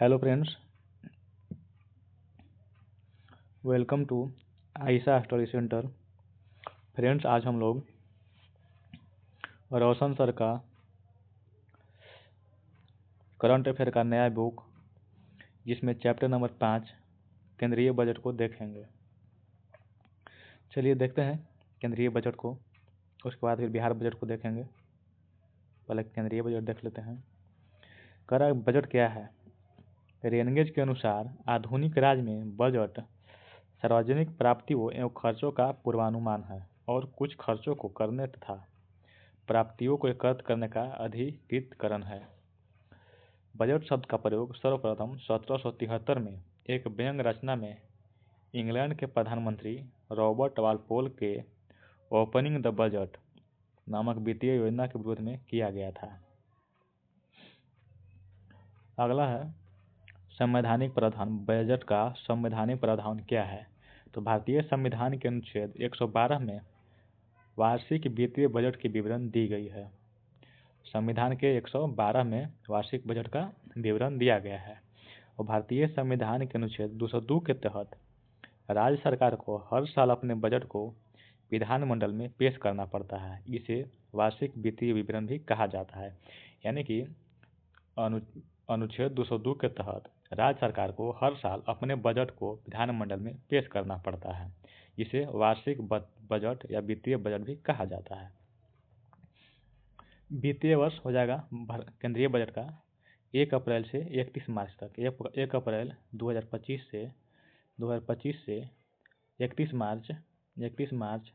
Hello friends, welcome to Ayesha study centre. Friends, आज हम लोग रोशन सर का करंट अफेयर का नया बुक जिसमें चैप्टर नंबर 5 केंद्रीय बजट को देखेंगे। चलिए देखते हैं केंद्रीय बजट को, उसके बाद फिर बिहार बजट को देखेंगे। पहले केंद्रीय बजट देख लेते हैं। कर बजट क्या है? रेनगेज के अनुसार आधुनिक राज्य में बजट सार्वजनिक प्राप्तियों एवं खर्चों का पूर्वानुमान है और कुछ खर्चों को करने तथा प्राप्तियों को एकत्र करने का अधिकृतकरण है। बजट शब्द का प्रयोग सर्वप्रथम 1773 में एक व्यंग्य रचना में इंग्लैंड के प्रधानमंत्री रॉबर्ट वालपोल के ओपनिंग द बजट नामक वित्तीय योजना के विरोध में किया गया था। अगला है संवैधानिक प्रावधान। बजट का संवैधानिक प्रावधान क्या है? तो भारतीय संविधान के अनुच्छेद 112 में वार्षिक वित्तीय बजट की विवरण दी गई है। संविधान के 112 में वार्षिक बजट का विवरण दिया गया है और भारतीय संविधान के अनुच्छेद 202 के तहत राज्य सरकार को हर साल अपने बजट को विधानमंडल में पेश करना पड़ता है। इसे वार्षिक वित्तीय विवरण भी कहा जाता है। यानी कि अनुच्छेद 202 के तहत राज्य सरकार को हर साल अपने बजट को विधानमंडल में पेश करना पड़ता है। इसे वार्षिक बजट या वित्तीय बजट भी कहा जाता है। वित्तीय वर्ष हो जाएगा केंद्रीय बजट का 1 अप्रैल से 31 मार्च तक। 1 अप्रैल 2025 से 31 मार्च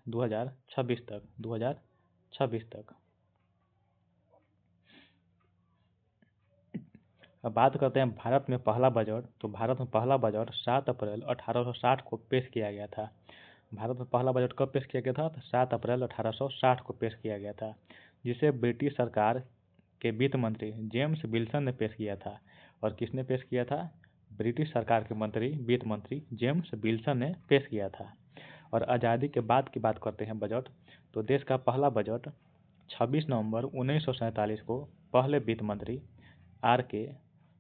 2026 तक। अब बात करते हैं भारत में पहला बजट। तो भारत में पहला बजट 7 अप्रैल 1860 को पेश किया गया था। भारत में पहला बजट कब पेश किया गया था? तो 7 अप्रैल 1860 को पेश किया गया था, जिसे ब्रिटिश सरकार के वित्त मंत्री जेम्स विल्सन ने पेश किया था। और किसने पेश किया था? ब्रिटिश सरकार के वित्त मंत्री जेम्स विल्सन ने पेश किया था। और आज़ादी के बाद की बात करते हैं बजट। तो देश का पहला बजट 26 नवंबर 1947 को पहले वित्त मंत्री R.K.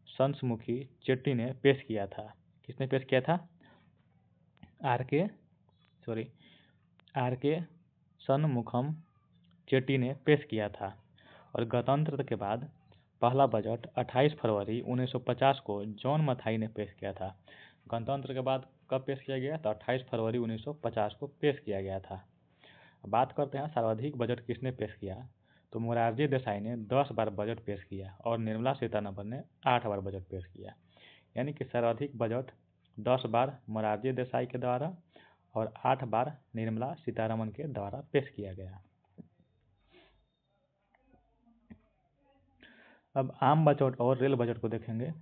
शंसमुखी चेट्टी ने पेश किया था। किसने पेश किया था? आर के शनमुखम चेट्टी ने पेश किया था। और गणतंत्र के बाद पहला बजट 28 फरवरी 1950 को जॉन मथाई ने पेश किया था। गणतंत्र के बाद कब पेश किया गया? तो 28 फरवरी 1950 को पेश किया गया था। बात करते हैं सर्वाधिक बजट किसने पेश किया। तो मोरारजी देसाई ने 10 बार बजट पेश किया और निर्मला सीतारमण ने 8 बार बजट पेश किया। यानी कि सर्वाधिक बजट 10 बार मोरारजी देसाई के द्वारा और 8 बार निर्मला सीतारमण के द्वारा पेश किया गया। अब आम बजट और रेल बजट को देखेंगे।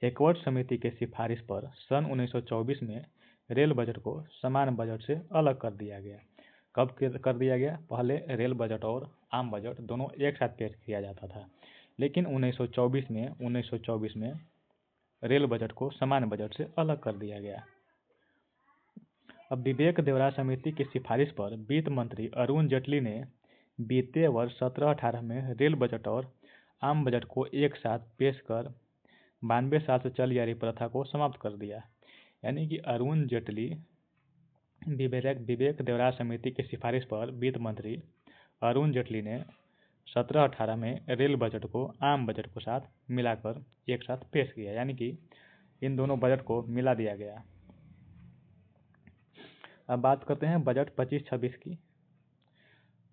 एकवर्ट समिति के सिफारिश पर सन 1924 में रेल बजट को सामान्य बजट से अलग कर दिया गया। कब कर दिया गया? पहले रेल बजट और आम बजट दोनों एक साथ पेश किया जाता था, लेकिन 1924 में रेल बजट को सामान्य बजट से अलग कर दिया गया। अब विवेक देवरा समिति की सिफारिश पर वित्त मंत्री अरुण जेटली ने वित्तीय वर्ष 17-18 में रेल बजट और आम बजट को एक साथ पेश कर 92 साल से चली आ रही प्रथा को समाप्त कर दिया। यानी कि अरुण जेटली विवेक देवरा समिति की सिफारिश पर वित्त मंत्री अरुण जेटली ने 17-18 में रेल बजट को आम बजट के साथ मिलाकर एक साथ पेश किया। यानी कि इन दोनों बजट को मिला दिया गया। अब बात करते हैं बजट 25-26 की।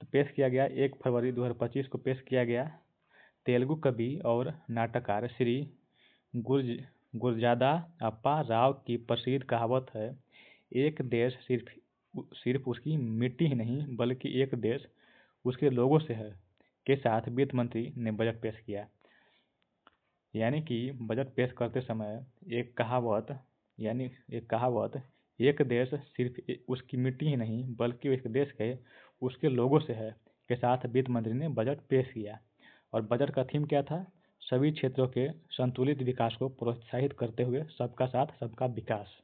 तो पेश किया गया 1 फरवरी 2025 को पेश किया गया। तेलुगु कवि और नाटककार श्री गुरजादा अप्पा राव की प्रसिद्ध कहावत है, एक देश सिर्फ उसकी मिट्टी ही नहीं बल्कि एक देश उसके लोगों से है, के साथ वित्त मंत्री ने बजट पेश किया। यानी कि बजट पेश करते समय एक कहावत एक देश सिर्फ उसकी मिट्टी ही नहीं बल्कि एक देश के उसके लोगों से है के साथ वित्त मंत्री ने बजट पेश किया। और बजट का थीम क्या था? सभी क्षेत्रों के संतुलित विकास को प्रोत्साहित करते हुए सबका साथ सबका विकास।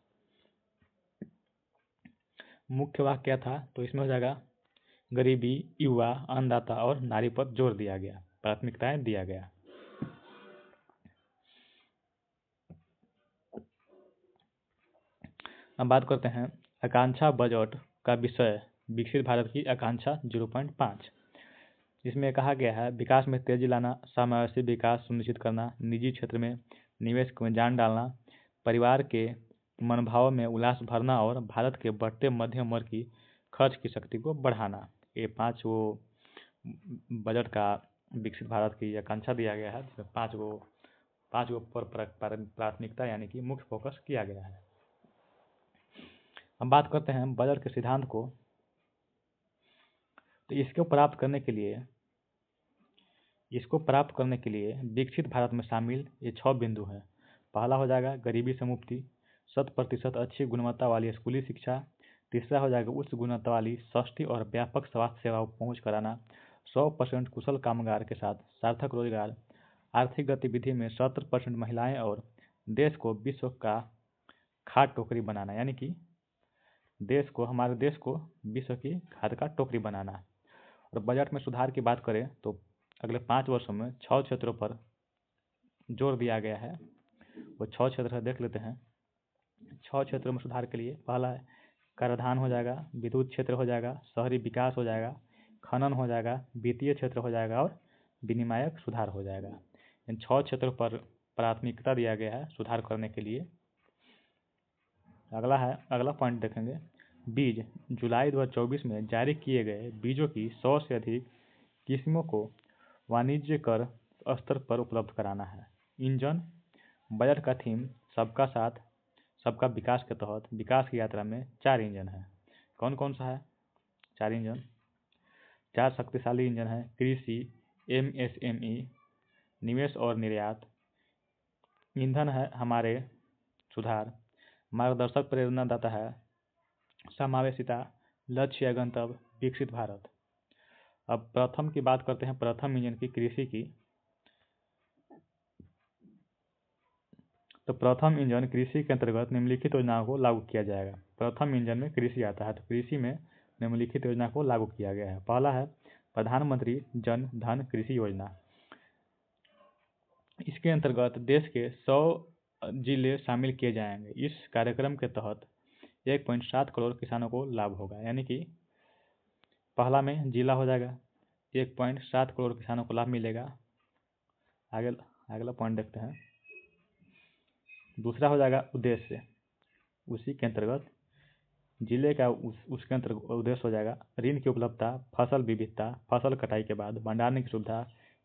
मुख्य वाक्य क्या था? तो इसमें हो जाएगा गरीबी, युवा, अन्नदाता और नारी पर जोर दिया गया, प्राथमिकताएं दिया गया। अब बात करते हैं आकांक्षा बजट का विषय, विकसित भारत की आकांक्षा 0.5। इसमें कहा गया है विकास में तेजी लाना, समावेशी विकास सुनिश्चित करना, निजी क्षेत्र में निवेश में जान डालना, परिवार के मनोभाव में उल्लास भरना और भारत के बढ़ते मध्यम वर्ग की खर्च की शक्ति को बढ़ाना। ये 5 वो बजट का विकसित भारत की आकांक्षा दिया गया है, जिसमें 5 गो पर प्राथमिकता यानी कि मुख्य फोकस किया गया है। अब बात करते हैं बजट के सिद्धांत को। तो इसको प्राप्त करने के लिए विकसित भारत में शामिल ये 6 बिंदु हैं। पहला हो जाएगा गरीबी से मुक्ति, 100% अच्छी गुणवत्ता वाली स्कूली शिक्षा। तीसरा हो जाएगा उच्च गुणवत्ता वाली सस्ती और व्यापक स्वास्थ्य सेवाओं को पहुँच कराना, 100% कुशल कामगार के साथ सार्थक रोजगार, आर्थिक गतिविधि में 70% महिलाएं और देश को विश्व का खाद्य टोकरी बनाना, यानी कि हमारे देश को विश्व की खाद्य का टोकरी बनाना। और बजट में सुधार की बात करें तो अगले 5 वर्षों में 6 क्षेत्रों पर जोर दिया गया है। वो 6 क्षेत्र देख लेते हैं। 6 क्षेत्रों में सुधार के लिए पहला है कराधान हो जाएगा, विद्युत क्षेत्र हो जाएगा, शहरी विकास हो जाएगा, खनन हो जाएगा, वित्तीय क्षेत्र हो जाएगा और विनियामक सुधार हो जाएगा। इन 6 क्षेत्रों पर प्राथमिकता दिया गया है सुधार करने के लिए। अगला पॉइंट देखेंगे बीज। जुलाई 2024 में जारी किए गए बीजों की 100 से अधिक किस्मों को वाणिज्यिक स्तर पर उपलब्ध कराना है। इंजन। बजट का थीम सबका साथ सबका विकास के तहत विकास की यात्रा में 4 इंजन है। कौन कौन सा है 4 इंजन? 4 शक्तिशाली इंजन है कृषि, MSME, निवेश और निर्यात। ईंधन है हमारे सुधार, मार्गदर्शक प्रेरणादाता है समावेशिता, लक्ष्य गंतव्य विकसित भारत। अब प्रथम की बात करते हैं, प्रथम इंजन की कृषि की। तो प्रथम इंजन कृषि के अंतर्गत निम्नलिखित योजनाओं को लागू किया जाएगा। प्रथम इंजन में कृषि आता है, तो कृषि में निम्नलिखित योजना को लागू किया गया है। पहला है प्रधानमंत्री जन धन कृषि योजना। इसके अंतर्गत देश के 100 जिले शामिल किए जाएंगे। इस कार्यक्रम के तहत 1.7 करोड़ किसानों को लाभ होगा, यानी कि पहला में जिला हो जाएगा, 1.7 करोड़ किसानों को लाभ मिलेगा। अगला पॉइंट देखते हैं। दूसरा हो जाएगा उद्देश्य। उसी के अंतर्गत जिले का उसके अंतर्गत उद्देश्य हो जाएगा ऋण की उपलब्धता, फसल विविधता, फसल कटाई के बाद भंडारण की सुविधा,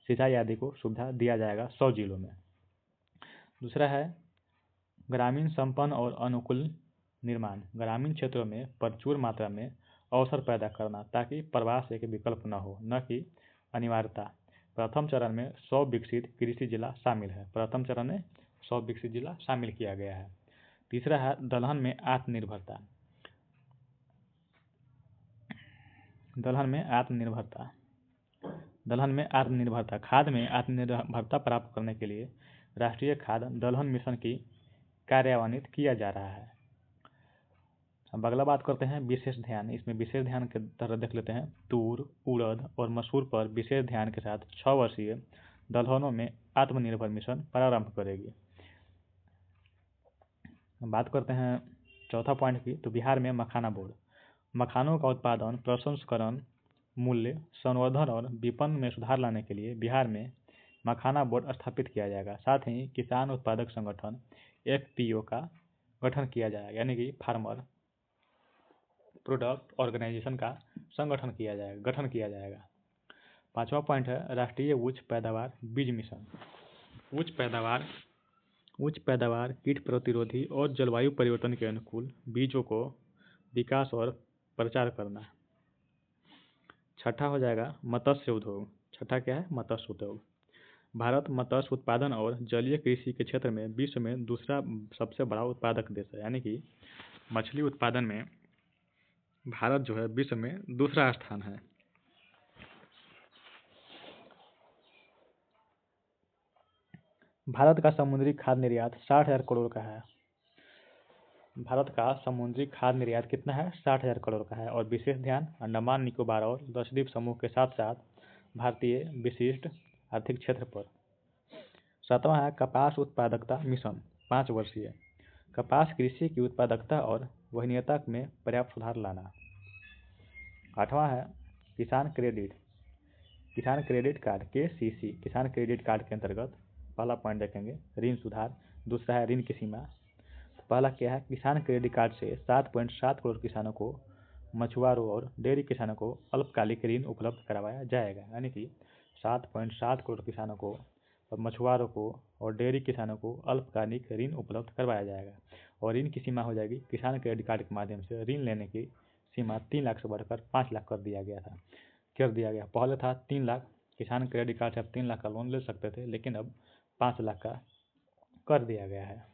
सिंचाई आदि को सुविधा दिया जाएगा 100 जिलों में। दूसरा है ग्रामीण संपन्न और अनुकूल निर्माण। ग्रामीण क्षेत्रों में प्रचुर मात्रा में अवसर पैदा करना ताकि प्रवास एक विकल्प न हो, न कि अनिवार्यता। प्रथम चरण में 100 विकसित कृषि जिला शामिल है। प्रथम चरण में 100 विकसित जिला शामिल किया गया है। तीसरा है दलहन में आत्मनिर्भरता। खाद्य में आत्मनिर्भरता प्राप्त करने के लिए राष्ट्रीय खाद्य दलहन मिशन की कार्यान्वित किया जा रहा है। अब अगला बात करते हैं विशेष ध्यान। इसमें विशेष ध्यान के तरह देख लेते हैं तूर, उड़द और मसूर पर विशेष ध्यान के साथ 6 वर्षीय दलहनों में आत्मनिर्भर मिशन प्रारंभ करेगी। बात करते हैं चौथा पॉइंट की। तो बिहार में मखाना बोर्ड। मखानों का उत्पादन, प्रसंस्करण, मूल्य संवर्धन और विपणन में सुधार लाने के लिए बिहार में मखाना बोर्ड स्थापित किया जाएगा। साथ ही किसान उत्पादक संगठन FPO का गठन किया जाएगा, यानी कि फार्मर प्रोडक्ट ऑर्गेनाइजेशन का गठन किया जाएगा। पांचवा पॉइंट है राष्ट्रीय उच्च पैदावार बीज मिशन। उच्च पैदावार, कीट प्रतिरोधी और जलवायु परिवर्तन के अनुकूल बीजों को विकास और प्रचार करना। छठा हो जाएगा मत्स्य उद्योग। छठा क्या है? मत्स्य उद्योग। भारत मत्स्य उत्पादन और जलीय कृषि के क्षेत्र में विश्व में दूसरा सबसे बड़ा उत्पादक देश है, यानी कि मछली उत्पादन में भारत जो है विश्व में दूसरा स्थान है। भारत का समुद्री खाद्य निर्यात 60,000 करोड़ का है। भारत का समुद्री खाद्य निर्यात कितना है? 60,000 करोड़ का है। और विशेष ध्यान अंडमान निकोबार और लक्षद्वीप समूह के साथ साथ भारतीय विशिष्ट आर्थिक क्षेत्र पर। 7वां है कपास उत्पादकता मिशन 5 वर्षीय। कपास कृषि की उत्पादकता और वहनीयता में पर्याप्त सुधार लाना। 8वां है किसान क्रेडिट कार्ड KCC। किसान क्रेडिट कार्ड के अंतर्गत पहला पॉइंट देखेंगे ऋण सुधार, दूसरा है ऋण की सीमा। तो पहला क्या है, किसान क्रेडिट कार्ड से 7.7 करोड़ किसानों को, मछुआरों और डेयरी किसानों को अल्पकालिक ऋण उपलब्ध करवाया जाएगा। यानी कि 7.7 करोड़ किसानों को और मछुआरों को और डेयरी किसानों को अल्पकालिक ऋण उपलब्ध करवाया जाएगा। और ऋण की सीमा हो जाएगी, किसान क्रेडिट कार्ड के माध्यम से ऋण लेने की सीमा 3 लाख से बढ़कर 5 लाख कर दिया गया। पहले था 3 लाख, किसान क्रेडिट कार्ड से आप 3 लाख का लोन ले सकते थे, लेकिन अब 5 लाख का कर दिया गया है।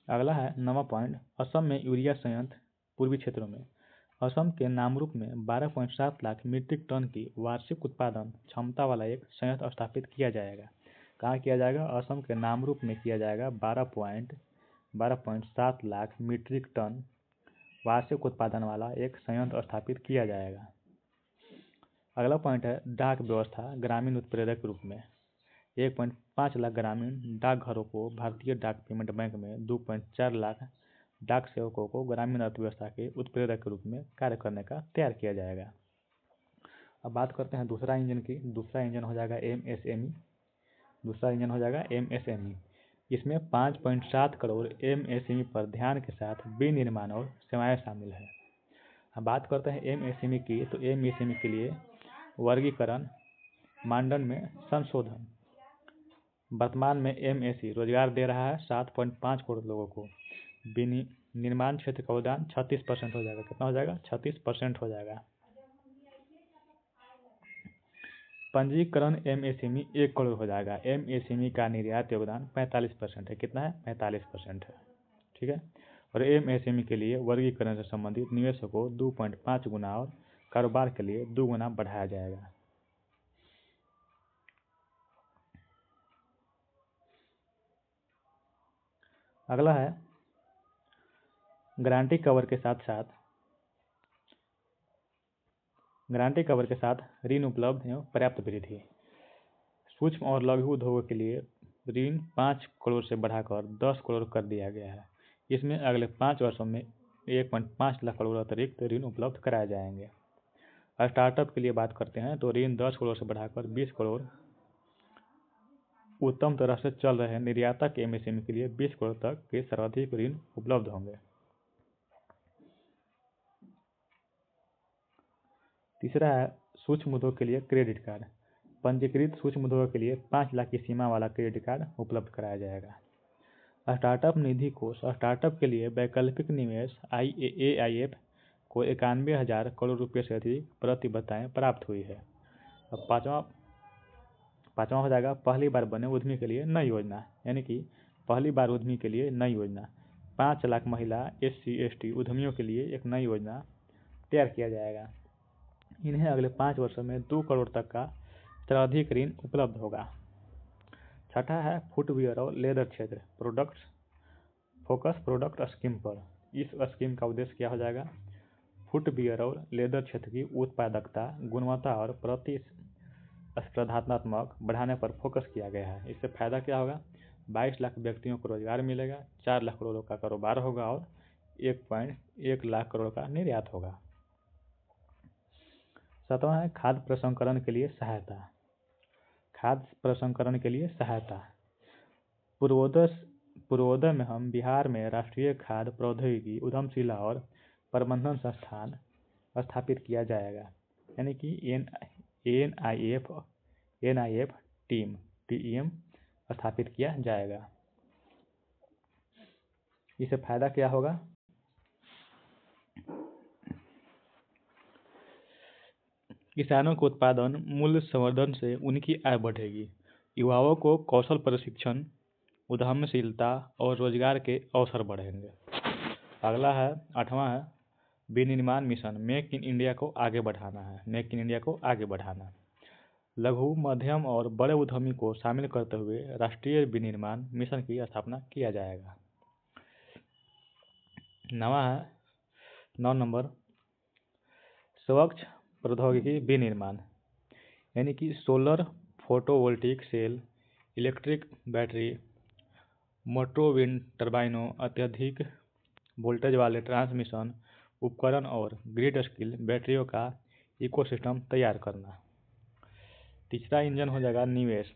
अगला है 9वां पॉइंट, असम में यूरिया संयंत्र। पूर्वी क्षेत्रों में असम के नामरूप में 12.7 लाख मीट्रिक टन की वार्षिक उत्पादन क्षमता वाला एक संयंत्र स्थापित किया जाएगा। कहाँ किया जाएगा, असम के नामरूप में किया जाएगा। 12.7 लाख मीट्रिक टन वार्षिक उत्पादन वाला एक संयंत्र स्थापित किया जाएगा। अगला पॉइंट है डाक व्यवस्था ग्रामीण उत्प्रेरक के रूप में 1.5 लाख ग्रामीण डाकघरों को भारतीय डाक पेमेंट बैंक में 2.4 लाख डाक सेवकों को ग्रामीण अर्थव्यवस्था के उत्प्रेरक के रूप में कार्य करने का तैयार किया जाएगा। अब बात करते हैं दूसरा इंजन की। दूसरा इंजन हो जाएगा MSME। इसमें 5.7 करोड़ MSME पर ध्यान के साथ विनिर्माण और सेवाएं शामिल है। अब बात करते हैं MSME की, तो MSME के लिए वर्गीकरण मानदंड में संशोधन। वर्तमान में MSE रोजगार दे रहा है 7.5 करोड़ लोगों को। निर्माण क्षेत्र का योगदान 36% हो जाएगा। कितना हो जाएगा, 36% हो जाएगा। पंजीकरण MSME 1 करोड़ हो जाएगा। MSME का निर्यात योगदान 45% है। कितना है, 45% है। ठीक है। और MSME के लिए वर्गीकरण से संबंधित निवेशों को 2.5 गुना और कारोबार के लिए 2 गुना बढ़ाया जाएगा। अगला है गारंटी कवर के साथ ऋण उपलब्ध एवं पर्याप्त वृद्धि। सूक्ष्म और लघु उद्योगों के लिए ऋण 5 करोड़ से बढ़ाकर 10 करोड़ कर दिया गया है। इसमें अगले 5 वर्षों में 1.5 लाख करोड़ अतिरिक्त ऋण उपलब्ध कराए जाएंगे। स्टार्टअप के लिए बात करते हैं तो ऋण 10 करोड़ से बढ़ाकर 20 करोड़। उत्तम तरह से चल रहे निर्यातक MSME के लिए 20 करोड़ तक के सर्वाधिक ऋण उपलब्ध होंगे। तीसरा है सूक्ष्म उद्योग के लिए क्रेडिट कार्ड। पंजीकृत सूक्ष्म उद्योग के लिए 5 लाख की सीमा वाला क्रेडिट कार्ड उपलब्ध कराया जाएगा। स्टार्टअप निधि कोष स्टार्टअप के लिए वैकल्पिक निवेश AIF को 91,000 करोड़ रुपये से अधिक प्रतिबद्धताएं प्राप्त हुई है। अब पाँचवा हो जाएगा पहली बार बने उद्यमी के लिए नई योजना। यानी कि पहली बार उद्यमी के लिए नई योजना 5 लाख महिला SC/ST उद्यमियों के लिए एक नई योजना तैयार किया जाएगा। इन्हें अगले 5 वर्षों में 2 करोड़ तक का सर्वाधिक ऋण उपलब्ध होगा। छठा है फुटवियर और लेदर क्षेत्र फोकस प्रोडक्ट स्कीम पर। इस स्कीम का उद्देश्य क्या हो जाएगा, फुटवियर और लेदर क्षेत्र की उत्पादकता, गुणवत्ता और प्रतिस्पर्धात्मक बढ़ाने पर फोकस किया गया है। इससे फायदा क्या होगा, 22 लाख व्यक्तियों को रोजगार मिलेगा, 4 लाख करोड़ का कारोबार होगा और 1.1 लाख करोड़ का निर्यात होगा। 7वां है खाद्य प्रसंस्करण के लिए सहायता। पूर्वोदय में हम बिहार में राष्ट्रीय खाद्य प्रौद्योगिकी उद्यमशिला और प्रबंधन संस्थान स्थापित किया जाएगा। यानी कि NIF TEM स्थापित किया जाएगा। इससे फायदा क्या होगा, किसानों के उत्पादन मूल्य संवर्धन से उनकी आय बढ़ेगी, युवाओं को कौशल प्रशिक्षण, उद्यमशीलता और रोजगार के अवसर बढ़ेंगे। अगला है 8वां है विनिर्माण मिशन। मेक इन इंडिया को आगे बढ़ाना। लघु, मध्यम और बड़े उद्यमी को शामिल करते हुए राष्ट्रीय विनिर्माण मिशन की स्थापना किया जाएगा। 9 नंबर स्वच्छ प्रौद्योगिकी विनिर्माण। यानी कि solar, photovoltaic cell, electric battery, मोटरो विंड टर्बाइनों, अत्यधिक वोल्टेज वाले ट्रांसमिशन उपकरण और ग्रिड स्केल बैटरियों का इकोसिस्टम तैयार करना। तीसरा इंजन हो जाएगा निवेश।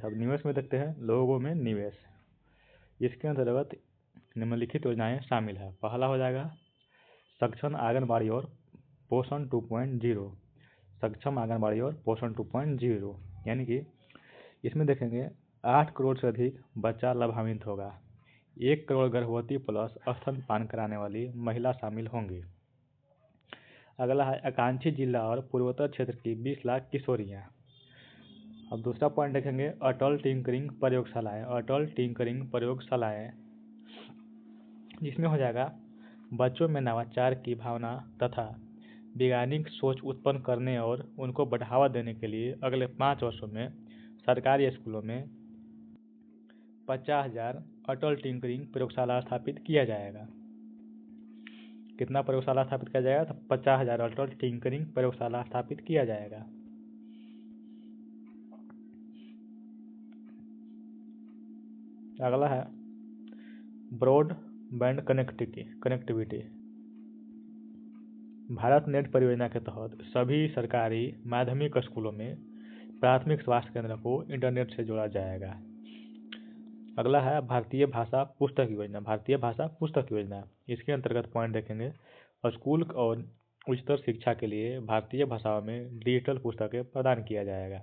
अब निवेश में देखते हैं लोगों में निवेश। इसके अंतर्गत निम्नलिखित योजनाएं शामिल है। पहला हो जाएगा सक्षम आंगनबाड़ी और पोषण 2.0। यानी कि इसमें देखेंगे 8 करोड़ से अधिक बच्चा लाभान्वित होगा। 1 करोड़ गर्भवती प्लस स्तनपान कराने वाली महिला शामिल होंगी। अगला है आकांक्षी जिला और पूर्वोत्तर क्षेत्र की 20 लाख किशोरियाँ। अब दूसरा पॉइंट देखेंगे अटल टिंकरिंग प्रयोगशालाएं, जिसमें हो जाएगा बच्चों में नवाचार की भावना तथा वैज्ञानिक सोच उत्पन्न करने और उनको बढ़ावा देने के लिए अगले 5 वर्षों में सरकारी स्कूलों में 50,000 अटल टिंकरिंग प्रयोगशाला स्थापित किया जाएगा। कितना प्रयोगशाला स्थापित किया जाएगा? तो 50,000 अटल टिंकरिंग प्रयोगशाला स्थापित किया जाएगा। अगला है ब्रॉडबैंड कनेक्टिविटी। भारत नेट परियोजना के तहत सभी सरकारी माध्यमिक स्कूलों में प्राथमिक स्वास्थ्य केंद्र को इंटरनेट से जोड़ा जाएगा। अगला है भारतीय भाषा पुस्तक योजना। इसके अंतर्गत पॉइंट देखेंगे स्कूल और उच्चतर शिक्षा के लिए भारतीय भाषाओं में डिजिटल पुस्तकें प्रदान किया जाएगा।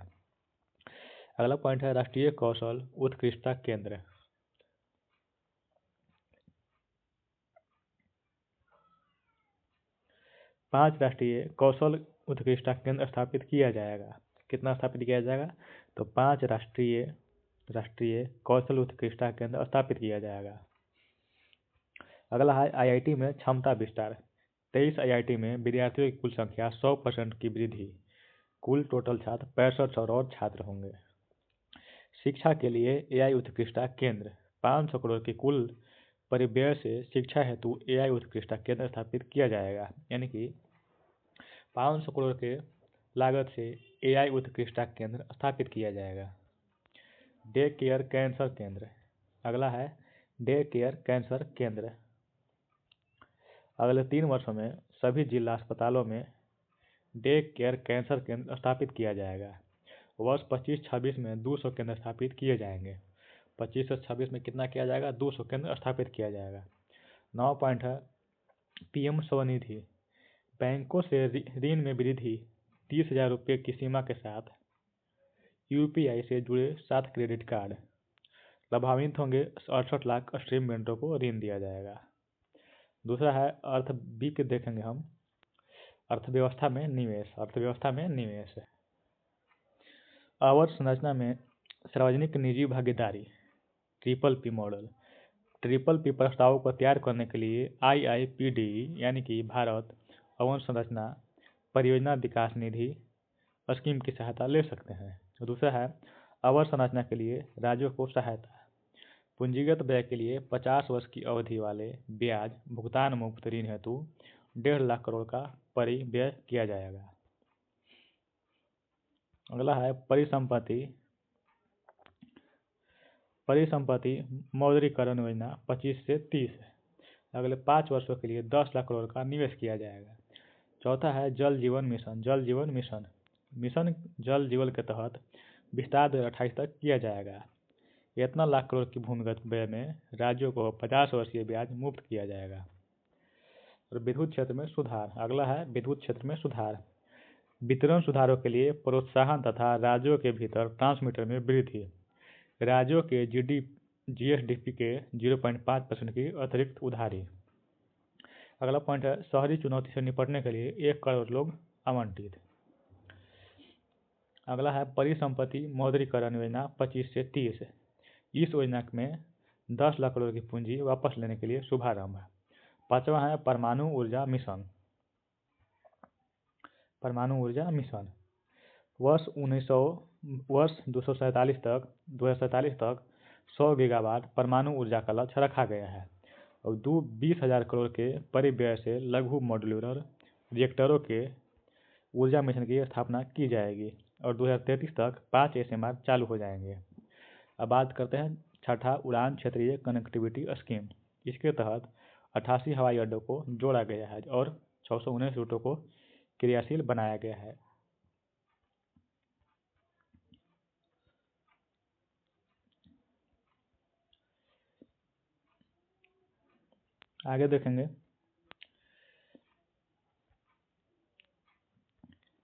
अगला पॉइंट है राष्ट्रीय कौशल उत्कृष्टता केंद्र। 5 राष्ट्रीय कौशल उत्कृष्टता केंद्र स्थापित किया जाएगा। कितना स्थापित किया जाएगा? तो 5 राष्ट्रीय कौशल उत्कृष्टता केंद्र स्थापित किया जाएगा। अगला है आईआईटी में क्षमता विस्तार। 23 आईआईटी में विद्यार्थियों की कुल संख्या 100% की वृद्धि। कुल टोटल छात्र 6500 और छात्र होंगे। शिक्षा के लिए एआई उत्कृष्टता केंद्र। 500 करोड़ की कुल परिव्यय से शिक्षा हेतु एआई उत्कृष्टता केंद्र स्थापित किया जाएगा। यानी कि 500 करोड़ के लागत से एआई उत्कृष्टता केंद्र स्थापित किया जाएगा। डे केयर कैंसर केंद्र। अगला है डे केयर कैंसर केंद्र। अगले 3 वर्षों में सभी जिला अस्पतालों में डे केयर कैंसर केंद्र स्थापित किया जाएगा। वर्ष 25-26 में 200 केंद्र स्थापित किए जाएंगे। 25 से 26 में कितना किया जाएगा? 200 केंद्र स्थापित किया जाएगा। 9 पॉइंट है पीएम स्वनिधि। बैंकों से ऋण में वृद्धि। 30,000 रुपये की सीमा के साथ यूपीआई से जुड़े 7 क्रेडिट कार्ड। लाभान्वित होंगे 68 लाख स्ट्रीम वेंडरों को ऋण दिया जाएगा। दूसरा है अर्थ बी के देखेंगे हम अर्थव्यवस्था में निवेश। आवर्त संरचना में सार्वजनिक निजी भागीदारी ट्रिपल-पी मॉडल। ट्रिपल-पी प्रस्तावों को तैयार करने के लिए IIPDE यानी कि भारत अवसंरचना परियोजना विकास निधि स्कीम की सहायता ले सकते हैं। दूसरा है अवसंरचना के लिए राज्यों को सहायता। पूंजीगत व्यय के लिए 50 वर्ष की अवधि वाले ब्याज भुगतान मुक्त ऋण हेतु 1.5 लाख करोड़ का परिव्यय किया जाएगा। अगला है परिसंपत्ति मौद्रीकरण योजना 25 से 30। अगले 5 वर्षों के लिए 10 लाख करोड़ का निवेश किया जाएगा। चौथा है जल जीवन मिशन जल जीवन के तहत विस्तार 2028 तक किया जाएगा। इतना लाख करोड़ की भूमिगत व्यय में राज्यों को 50 वर्षीय ब्याज मुक्त किया जाएगा। और विद्युत क्षेत्र में सुधार। अगला है विद्युत क्षेत्र में सुधार। वितरण सुधारों के लिए प्रोत्साहन तथा राज्यों के भीतर ट्रांसमीटर में वृद्धि। राज्यों के जीएसडीपी के 0.5% की अतिरिक्त उधारी। अगला पॉइंट है शहरी चुनौती से निपटने के लिए 1 करोड़ लोग आवंटित। अगला है परिसंपत्ति मौद्रीकरण योजना 25 से 30। इस योजना में 10 लाख करोड़ की पूंजी वापस लेने के लिए शुभारंभ। 5वां है परमाणु ऊर्जा मिशन। वर्ष 2047 तक 100 गीगावाट परमाणु ऊर्जा का लक्ष्य रखा गया है और 20,000 करोड़ के परिव्यय से लघु मॉड्यूलर रिएक्टरों के ऊर्जा मिशन की स्थापना की जाएगी और 2033 तक 5 SMR चालू हो जाएंगे। अब बात करते हैं छठा, उड़ान क्षेत्रीय कनेक्टिविटी स्कीम। इसके तहत 88 हवाई अड्डों को जोड़ा गया है और 619 रूटों को क्रियाशील बनाया गया है। आगे देखेंगे,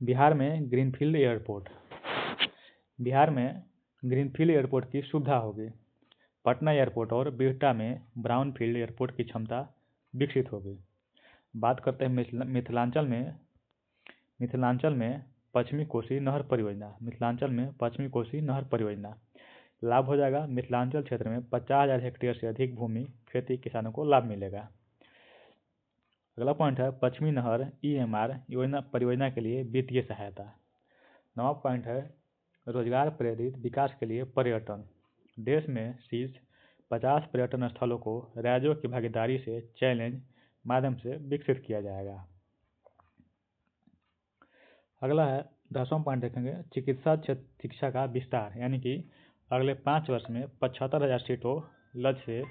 बिहार में ग्रीनफील्ड एयरपोर्ट। बिहार में ग्रीनफील्ड एयरपोर्ट की सुविधा होगी। पटना एयरपोर्ट और बिहटा में ब्राउनफील्ड एयरपोर्ट की क्षमता विकसित होगी। बात करते हैं मिथिलांचल में पश्चिमी कोसी नहर परियोजना। लाभ हो जाएगा, मिथिलांचल क्षेत्र में 50,000 हेक्टेयर से अधिक भूमि खेती किसानों को लाभ मिलेगा। अगला पॉइंट है पश्चिमी नहर EMR परियोजना के लिए वित्तीय सहायता। नवा पॉइंट है रोजगार प्रेरित विकास के लिए पर्यटन। देश में शीर्ष 50 पर्यटन स्थलों को राज्यों की भागीदारी से चैलेंज माध्यम से विकसित किया जाएगा। अगला है 10वां पॉइंट देखेंगे, चिकित्सा शिक्षा का विस्तार, यानी कि अगले 5 वर्ष में 75,000 सीटों लक्ष्य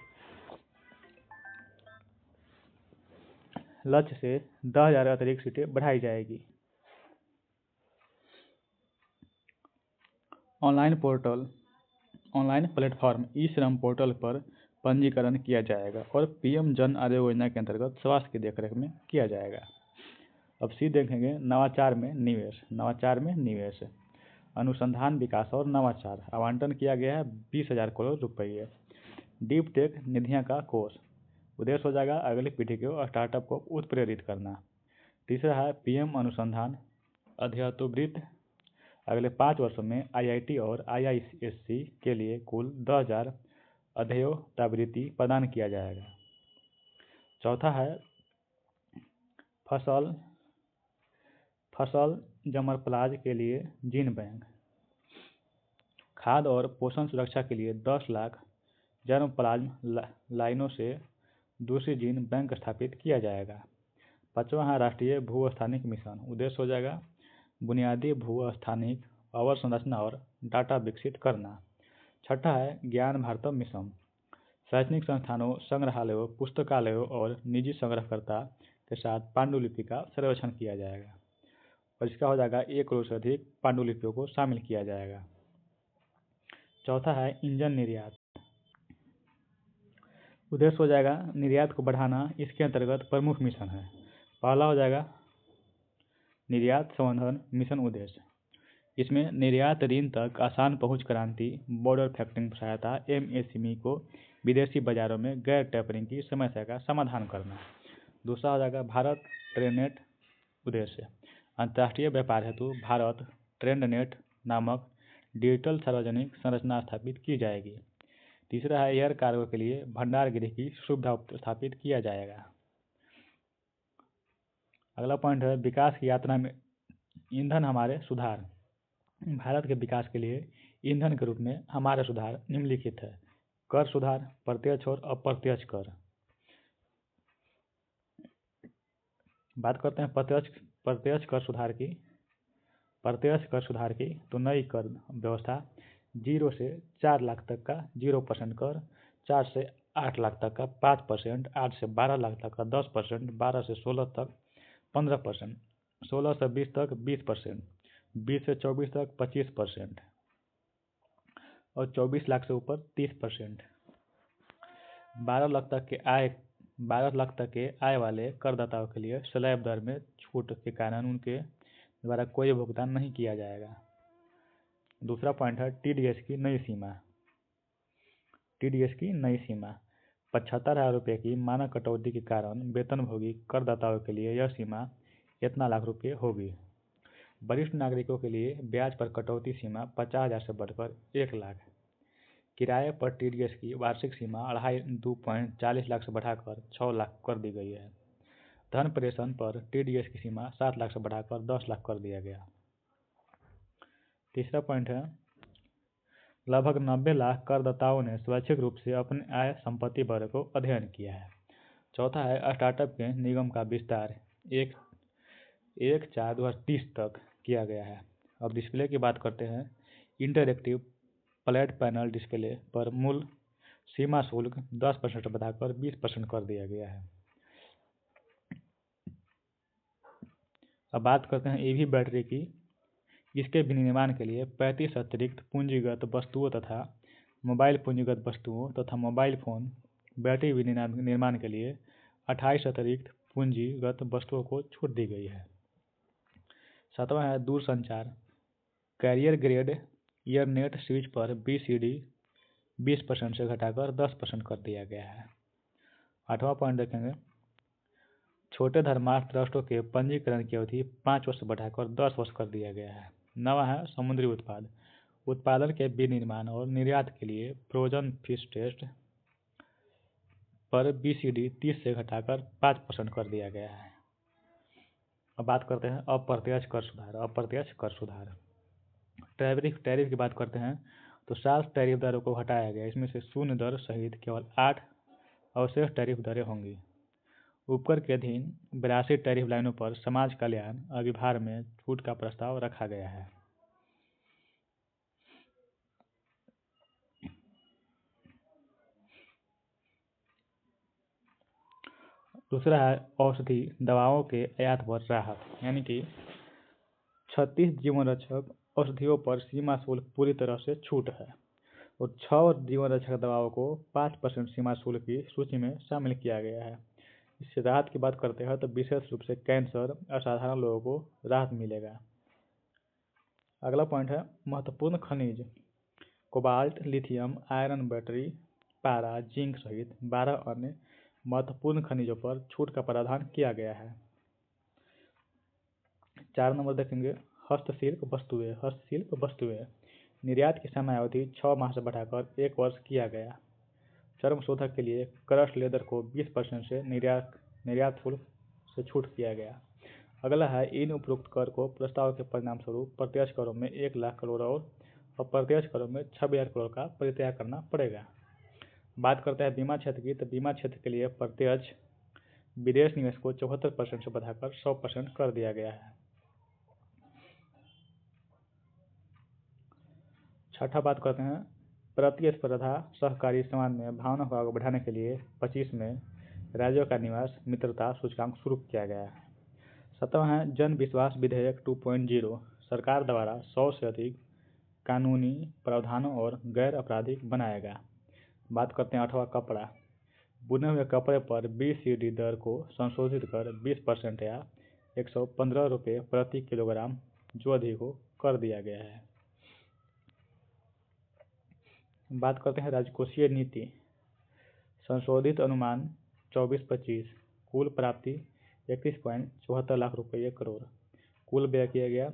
से 10,000 अतिरिक्त सीटें बढ़ाई जाएगी। ऑनलाइन प्लेटफॉर्म ई-श्रम पोर्टल पर पंजीकरण किया जाएगा और PM जन आरोग्य योजना के अंतर्गत स्वास्थ्य की देखरेख में किया जाएगा। अब सी देखेंगे, नवाचार में निवेश। अनुसंधान विकास और नवाचार आवंटन किया गया है 20,000 करोड़ रुपये। डीप टेक निधियां का कोष, उद्देश्य हो जाएगा अगली पीढ़ी को स्टार्टअप को उत्प्रेरित करना। तीसरा है PM अनुसंधान अध्ययतुवृत्ति, अगले 5 वर्षों में IIT और IISc के लिए कुल 10,000 अध्ययोतावृत्ति प्रदान किया जाएगा। चौथा है फसल जमरप्लाज के लिए जीन बैंक। खाद्य और पोषण सुरक्षा के लिए 10 लाख जर्मप्लाज्म लाइनों से दूसरी जीन बैंक स्थापित किया जाएगा। पांचवा है राष्ट्रीय भू-स्थानिक मिशन, उद्देश्य हो जाएगा बुनियादी भू-स्थानिक अवसंरचना और डाटा विकसित करना। छठा है ज्ञान भारतम मिशन, शैक्षणिक संस्थानों, संग्रहालयों, पुस्तकालयों और निजी संग्रहकर्ता के साथ पांडुलिपि का सर्वेक्षण किया जाएगा और इसका हो जाएगा 1 करोड़ से अधिक पांडुलिपियों को शामिल किया जाएगा। चौथा है इंजन निर्यात, उद्देश्य हो जाएगा निर्यात को बढ़ाना। इसके अंतर्गत प्रमुख मिशन है, पहला हो जाएगा निर्यात संवर्धन मिशन उद्देश्य, इसमें निर्यात ऋण तक आसान पहुंच क्रांति, बॉर्डर फैक्टरिंग सहायता, MSME को विदेशी बाजारों में गैर टेपरिंग की समस्या का समाधान करना। दूसरा हो जाएगा भारत ट्रेडनेट उद्देश्य, अंतर्राष्ट्रीय व्यापार हेतु भारत ट्रेडनेट नामक डिजिटल सार्वजनिक संरचना स्थापित की जाएगी। तीसरा है एयर कार्गो के लिए भंडारगृह की सुविधा स्थापित किया जाएगा। अगला पॉइंट है विकास की यात्रा में ईंधन हमारे सुधार। भारत के विकास के लिए ईंधन के रूप में हमारे सुधार निम्नलिखित है। कर सुधार, प्रत्यक्ष और अप्रत्यक्ष कर। बात करते हैं प्रत्यक्ष कर सुधार की तो नई कर व्यवस्था 0 से 4 लाख तक का 0% कर, 4 से 8 लाख तक का 5%, 8 से 12 लाख तक का 10%, 12 से 16 तक 15%, 16 से 20 तक 20%, 20 से 24 तक 25% और 24 लाख से ऊपर 30%। 12 लाख तक के आय वाले करदाताओं के लिए स्लैब दर में छूट के कारण उनके द्वारा कोई भुगतान नहीं किया जाएगा। दूसरा पॉइंट है TDS की नई सीमा। 75,000 रुपये की मानक कटौती के कारण वेतनभोगी करदाताओं के लिए यह सीमा इतना लाख रुपये होगी। वरिष्ठ नागरिकों के लिए ब्याज पर कटौती सीमा 50,000 से बढ़कर 1 लाख। किराए पर TDS की वार्षिक सीमा 2.40 लाख से बढ़ाकर 6 लाख कर दी गई है। धन प्रेषण पर TDS की सीमा 7 लाख से बढ़ाकर 10 लाख कर दिया गया। तीसरा पॉइंट है लगभग 90 लाख करदाताओं ने स्वैच्छिक रूप से अपने आय संपत्ति वर्ग को अध्ययन किया है। चौथा है स्टार्टअप के निगम का विस्तार 1/4/2030 तक किया गया है। अब डिस्प्ले की बात करते हैं इंटरएक्टिव फ्लैट पैनल डिस्प्ले पर मूल सीमा शुल्क 10% बढ़ाकर 20% कर दिया गया है। अब बात करते हैं ईवी बैटरी की। इसके विनिर्माण के लिए 35 अतिरिक्त पूंजीगत वस्तुओं तथा मोबाइल पूंजीगत वस्तुओं तथा मोबाइल फोन बैटरी विनिर्माण के लिए 28 अतिरिक्त पूंजीगत वस्तुओं को छूट दी गई है। 7वां है दूरसंचार। कैरियर ग्रेड ईयरनेट स्विच पर BCD 20% से घटाकर 10% कर दिया गया है। 8वां पॉइंट देखेंगे, छोटे धर्मार्थ ट्रस्टों के पंजीकरण की अवधि 5 वर्ष बढ़ाकर 10 वर्ष कर दिया गया है। 9वां है समुद्री उत्पाद। उत्पादन के विनिर्माण और निर्यात के लिए फ्रोजन फिश टेस्ट पर BCD 30 से घटाकर 5% कर दिया गया है। अब बात करते हैं अप्रत्यक्ष कर सुधार। अप्रत्यक्ष कर सुधार टैरिफ की बात करते हैं तो 7 टैरिफ दरों को हटाया गया। इसमें से शून्य दर सहित केवल 8 अवशेष टैरिफ दरें होंगी। उपकर के अधीन 82 टैरिफ लाइनों पर समाज कल्याण अभिभार में छूट का प्रस्ताव रखा गया है। दूसरा है औषधि दवाओं के आयात पर राहत, यानी कि 36 जीवन रक्षक औषधियों पर सीमा शुल्क पूरी तरह से छूट है और 6 जीवन रक्षक दवाओं को 5% सीमा शुल्क की सूची में शामिल किया गया है। इससे राहत की बात करते हैं तो विशेष रूप से कैंसर असाधारण लोगों को राहत मिलेगा। अगला पॉइंट है महत्वपूर्ण खनिज। कोबाल्ट, लिथियम, आयरन, बैटरी, पारा, जिंक सहित 12 अन्य महत्वपूर्ण खनिजों पर छूट का प्रावधान किया गया है। 4 नंबर देखेंगे हस्तशिल्प वस्तुएं। हस्तशिल्प वस्तुएं निर्यात की समयावधि 6 माह से बढ़ाकर 1 वर्ष किया गया। चर्म शोधक के लिए क्रश लेदर को 20% से निर्यात शुल्क से छूट किया गया। अगला है इन उपरोक्त कर को प्रस्ताव के परिणाम स्वरूप प्रत्यक्ष करों में 1 लाख करोड़ और अप्रत्यक्ष करों में 6,000 करोड़ का परित्याग करना पड़ेगा। बात करते हैं बीमा क्षेत्र की, तो बीमा क्षेत्र के लिए प्रत्यक्ष विदेश निवेश को 74% से बढ़ाकर 100% कर दिया गया है। छठा बात करते हैं प्रतिस्पर्धा सहकारी समाज में भावना को आगे बढ़ाने के लिए 25 में राज्यों का निवास मित्रता सूचकांक शुरू किया गया है। 7वां है जन विश्वास विधेयक 2.0। सरकार द्वारा 100 से अधिक कानूनी प्रावधानों और गैर आपराधिक बनाएगा। बात करते हैं 8वां कपड़ा। बुने हुए कपड़े पर BCD दर को संशोधित कर 20% या 115 रुपये प्रति किलोग्राम जो अधिक हो कर दिया गया है। बात करते हैं राजकोषीय नीति। संशोधित अनुमान 24-25। कुल प्राप्ति 31.74 लाख रुपये करोड़। कुल व्यय किया गया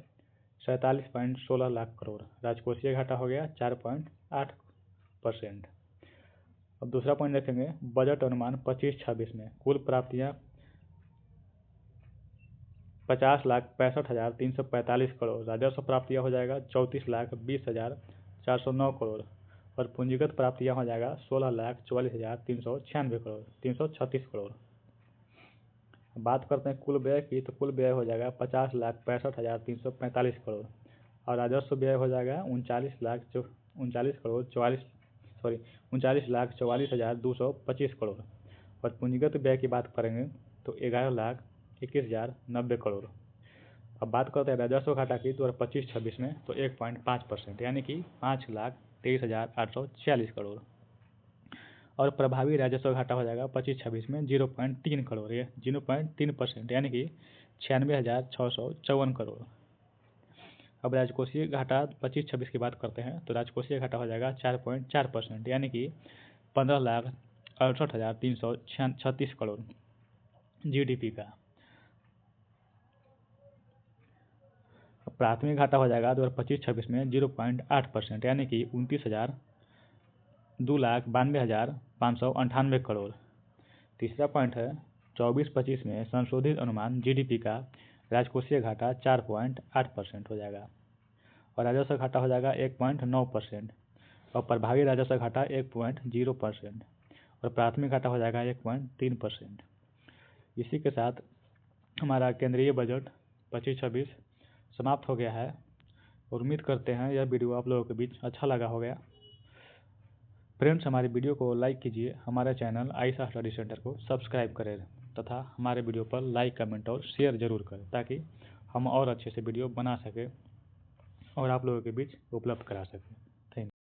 47.16 लाख करोड़। राजकोषीय घाटा हो गया 4.8%। अब दूसरा पॉइंट देखेंगे बजट अनुमान 25-26 में कुल प्राप्तियां 50,65,345 करोड़। राजस्व प्राप्तियां हो जाएगा 34,20,409 करोड़ और पूंजीगत प्राप्तियां हो जाएगा 16,44,396 करोड़ 336 करोड़। बात करते हैं कुल व्यय की, तो कुल व्यय हो जाएगा 50,65,345 करोड़ और राजस्व व्यय हो जाएगा 39,44,225 करोड़ और पूंजीगत व्यय की बात करेंगे तो 11,21,090 करोड़। अब बात करते हैं राजस्व घाटा की 2025-26 में तो 1.5% यानी कि 5,23,846 करोड़ और प्रभावी राजस्व घाटा हो जाएगा 25-26 में 0.3 करोड़, ये 0.3% यानी कि 96,654 करोड़। अब राजकोषीय घाटा 25-26 की बात करते हैं तो राजकोषीय घाटा हो जाएगा 4.4% यानी कि 15,68,336 करोड़ GDP का। प्राथमिक घाटा हो जाएगा 2025-26 में 0.8% यानी कि 2,92,598 करोड़। तीसरा पॉइंट है 24-25 में संशोधित अनुमान GDP का राजकोषीय घाटा 4.8% हो जाएगा और राजस्व घाटा हो जाएगा 1.9% और प्रभावी राजस्व घाटा 1.0% और प्राथमिक घाटा हो जाएगा 1.3%। इसी के साथ हमारा केंद्रीय बजट 25-26 समाप्त हो गया है और उम्मीद करते हैं यह वीडियो आप लोगों के बीच अच्छा लगा होगा। फ्रेंड्स, हमारे वीडियो को लाइक कीजिए, हमारे चैनल आयशा स्टडी सेंटर को सब्सक्राइब करें तथा हमारे वीडियो पर लाइक, कमेंट और शेयर जरूर करें ताकि हम और अच्छे से वीडियो बना सकें और आप लोगों के बीच उपलब्ध करा सकें।